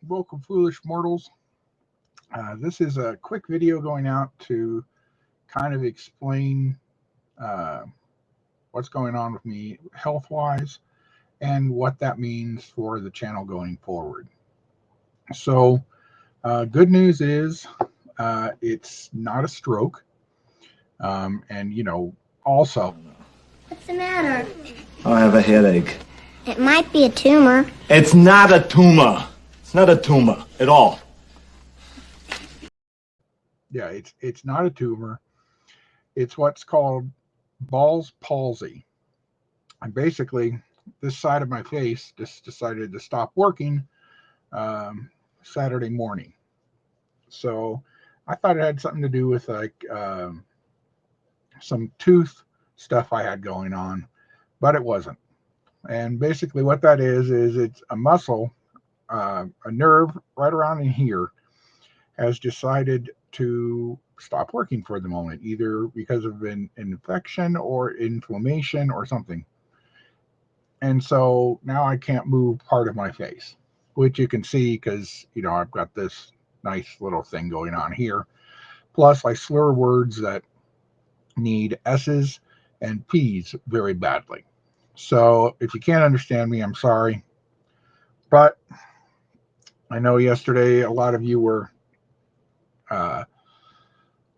Welcome, foolish mortals. This is a quick video going out to kind of explain uh, what's going on with me health wise and what that means for the channel going forward. So, good news is it's not a stroke. And, also. What's the matter? I have a headache. It might be a tumor. It's not a tumor. It's not a tumor at all. Yeah, it's not a tumor. It's what's called Ball's palsy. And basically, this side of my face just decided to stop working Saturday morning. So I thought it had something to do with some tooth stuff I had going on, but it wasn't. And basically what that is it's a muscle, a nerve right around in here has decided to stop working for the moment, either because of an infection or inflammation or something. And so now I can't move part of my face, which you can see because, I've got this nice little thing going on here. Plus, I slur words that need S's and P's very badly. So if you can't understand me, I'm sorry. But I know yesterday a lot of you were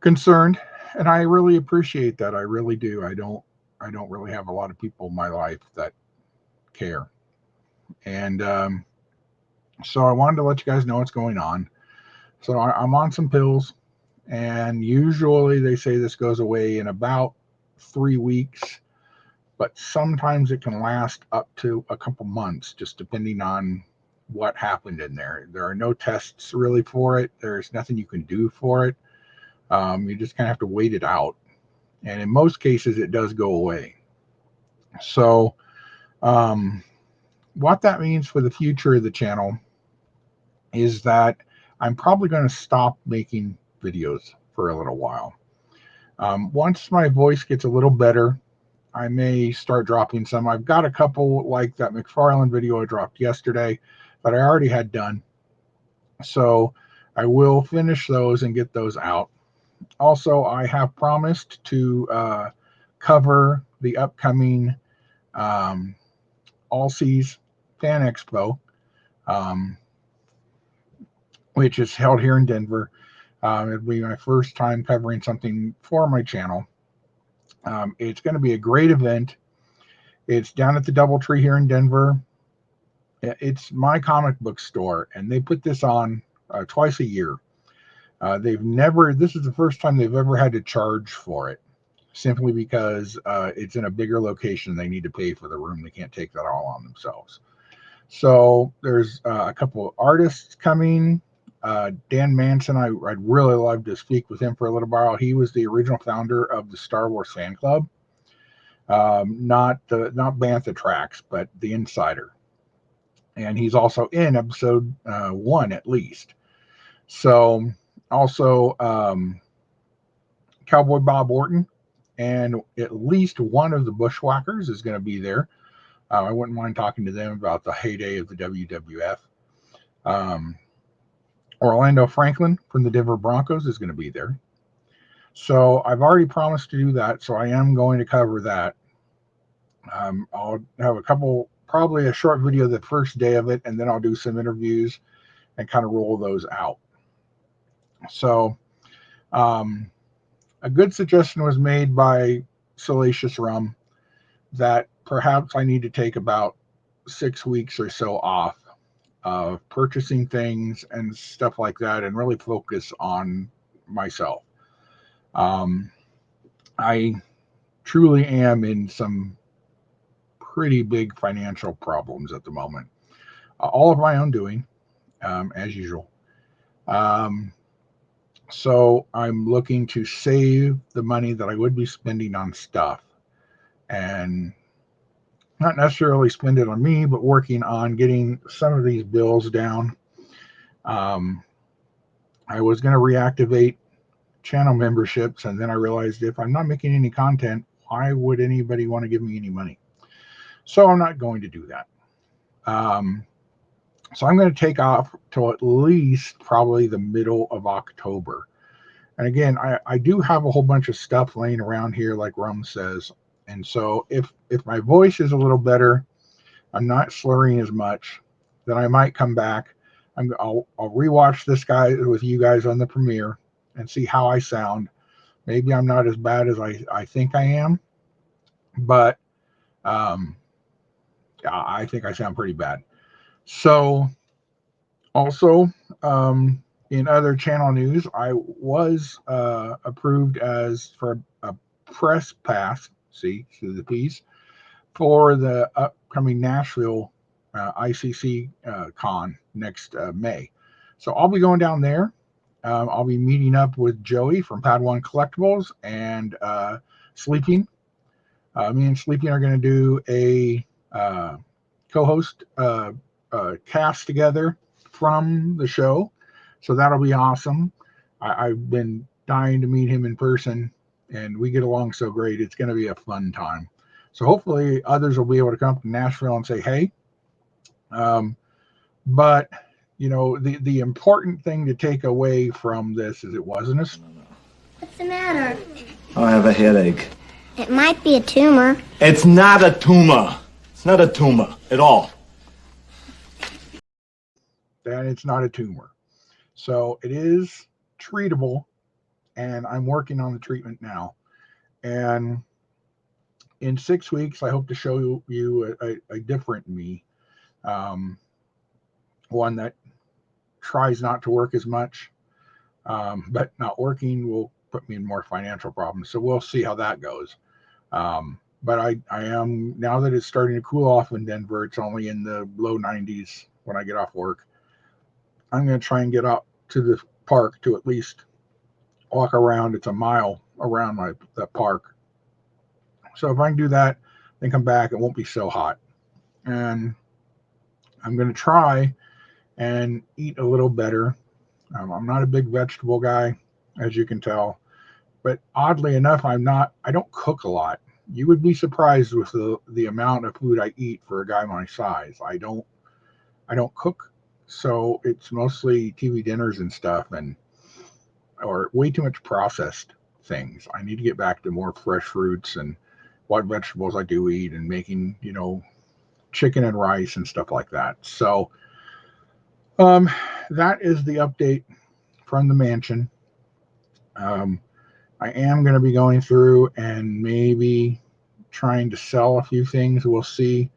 concerned, and I really appreciate that. I really do. I don't really have a lot of people in my life that care. And so I wanted to let you guys know what's going on. So I'm on some pills, and usually they say this goes away in about 3 weeks, but sometimes it can last up to a couple months, just depending on what happened in there. There are no tests really for it. There's nothing you can do for it. You just kind of have to wait it out. And in most cases, it does go away. So what that means for the future of the channel is that I'm probably going to stop making videos for a little while. Once my voice gets a little better, I may start dropping some. I've got a couple like that McFarlane video I dropped yesterday that I already had done. So I will finish those and get those out. Also, I have promised to cover the upcoming All Seas Fan Expo, which is held here in Denver. It'll be my first time covering something for my channel. It's going to be a great event. It's down at the Doubletree here in Denver. It's my comic book store, and they put this on twice a year. This is the first time they've ever had to charge for it, simply because it's in a bigger location. They need to pay for the room. They can't take that all on themselves. So there's a couple of artists coming. Dan Manson, I'd really love to speak with him for a little while. He was the original founder of the Star Wars fan club. Not Bantha Tracks, but the Insider. And he's also in episode 1 at least. So also Cowboy Bob Orton and at least one of the Bushwhackers is going to be there. I wouldn't mind talking to them about the heyday of the WWF. Orlando Franklin from the Denver Broncos is going to be there. So I've already promised to do that, so I am going to cover that. I'll have probably a short video the first day of it, and then I'll do some interviews and kind of roll those out. So a good suggestion was made by Salacious Rum that perhaps I need to take about 6 weeks or so off of purchasing things and stuff like that and really focus on myself. I truly am in some pretty big financial problems at the moment. All of my own doing, as usual. So I'm looking to save the money that I would be spending on stuff and not necessarily spend it on me, but working on getting some of these bills down. I was going to reactivate channel memberships, and then I realized if I'm not making any content, why would anybody want to give me any money? So I'm not going to do that. So I'm going to take off till at least probably the middle of October. And again, I do have a whole bunch of stuff laying around here, like Rum says. And so if my voice is a little better, I'm not slurring as much, then I might come back. I'll rewatch this guy with you guys on the premiere and see how I sound. Maybe I'm not as bad as I think I am, but um, I think I sound pretty bad. So also, in other channel news, I was approved as for a press pass. See through the piece for the upcoming Nashville ICC con next May. So I'll be going down there. I'll be meeting up with Joey from Padawan Collectibles and Sleeping. Me and Sleeping are going to do a co-host cast together from the show. So that'll be awesome. I've been dying to meet him in person, and we get along so great. It's going to be a fun time. So hopefully others will be able to come to Nashville and say, hey. But, the important thing to take away from this is it wasn't a... What's the matter? I have a headache. It might be a tumor. It's not a tumor. It's not a tumor at all. And it's not a tumor. So it is treatable, and I'm working on the treatment now. And in 6 weeks, I hope to show you a different me, one that tries not to work as much, but not working will put me in more financial problems. So we'll see how that goes. But I am, now that it's starting to cool off in Denver, it's only in the low 90s when I get off work. I'm going to try and get up to the park to at least walk around. It's a mile around that park. So if I can do that, then come back, it won't be so hot. And I'm going to try and eat a little better. I'm not a big vegetable guy, as you can tell. But oddly enough, I don't cook a lot. You would be surprised with the amount of food I eat for a guy my size. I don't cook. So it's mostly TV dinners and stuff, or way too much processed things. I need to get back to more fresh fruits and what vegetables I do eat, and making, chicken and rice and stuff like that. So that is the update from the mansion. I am going to be going through and maybe trying to sell a few things. We'll see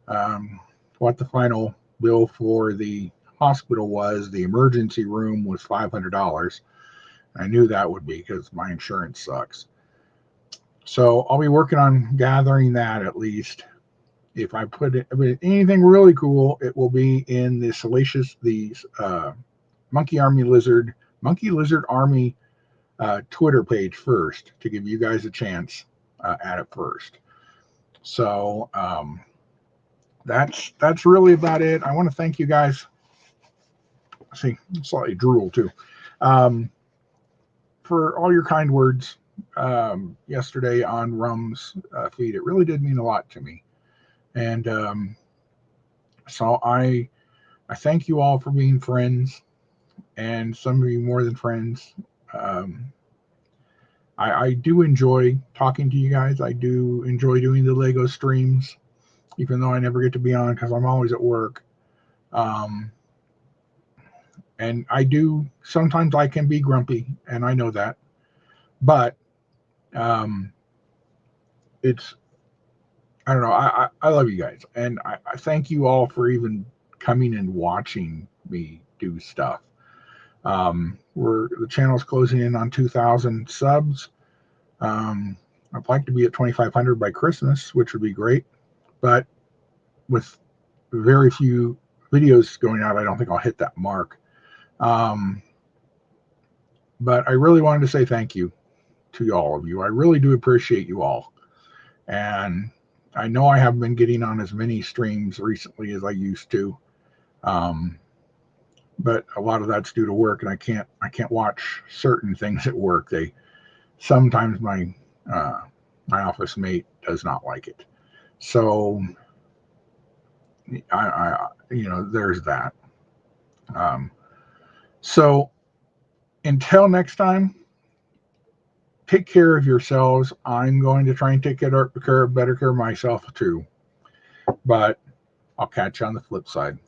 what the final bill for the hospital was. The emergency room was $500. I knew that would be because my insurance sucks. So I'll be working on gathering that at least. If I put anything really cool, it will be in the Monkey Lizard Army Twitter page first, to give you guys a chance at it first. So that's really about it. I want to thank you guys. See, slightly drool too, for all your kind words yesterday on Rum's feed. It really did mean a lot to me, and so I thank you all for being friends, and some of you more than friends. I do enjoy talking to you guys. I do enjoy doing the Lego streams, even though I never get to be on because I'm always at work. And sometimes I can be grumpy, and I know that. But I don't know. I love you guys, and I thank you all for even coming and watching me do stuff. The channel's closing in on 2,000 subs. I'd like to be at 2,500 by Christmas, which would be great. But with very few videos going out, I don't think I'll hit that mark. But I really wanted to say thank you to all of you. I really do appreciate you all. And I know I haven't been getting on as many streams recently as I used to. But a lot of that's due to work, and I can't watch certain things at work. Sometimes my office mate does not like it. So there's that. So until next time, take care of yourselves. I'm going to try and take better care of myself too. But I'll catch you on the flip side.